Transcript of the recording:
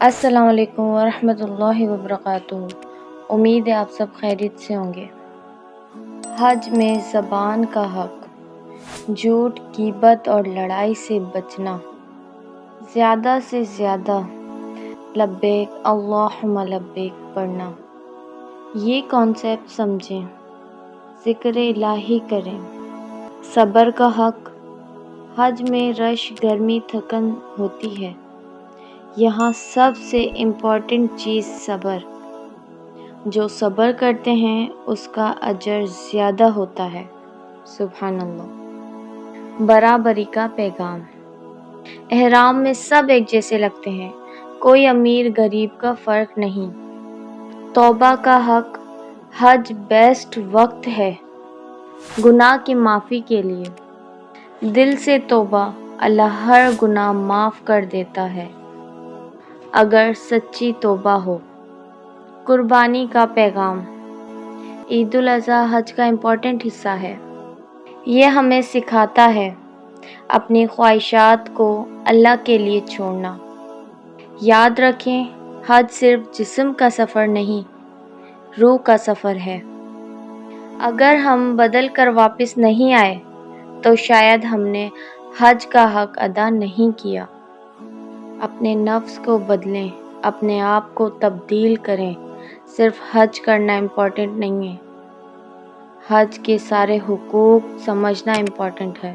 السلام علیکم ورحمۃ اللہ وبرکاتہ۔ امید ہے آپ سب خیریت سے ہوں گے۔ حج میں زبان کا حق، جھوٹ، غیبت اور لڑائی سے بچنا، زیادہ سے زیادہ لبیک اللہم لبیک پڑھنا، یہ کانسیپٹ سمجھیں، ذکر الہی کریں۔ صبر کا حق، حج میں رش، گرمی، تھکن ہوتی ہے، یہاں سب سے امپورٹنٹ چیز صبر۔ جو صبر کرتے ہیں اس کا اجر زیادہ ہوتا ہے، سبحان اللہ۔ برابری کا پیغام، احرام میں سب ایک جیسے لگتے ہیں، کوئی امیر غریب کا فرق نہیں۔ توبہ کا حق، حج بیسٹ وقت ہے گناہ کی معافی کے لیے۔ دل سے توبہ، اللہ ہر گناہ معاف کر دیتا ہے اگر سچی توبہ ہو۔ قربانی کا پیغام، عید الاضحیٰ حج کا امپورٹنٹ حصہ ہے۔ یہ ہمیں سکھاتا ہے اپنی خواہشات کو اللہ کے لیے چھوڑنا۔ یاد رکھیں، حج صرف جسم کا سفر نہیں، روح کا سفر ہے۔ اگر ہم بدل کر واپس نہیں آئے تو شاید ہم نے حج کا حق ادا نہیں کیا۔ اپنے نفس کو بدلیں، اپنے آپ کو تبدیل کریں۔ صرف حج کرنا امپورٹنٹ نہیں ہے، حج کے سارے حقوق سمجھنا امپورٹنٹ ہے۔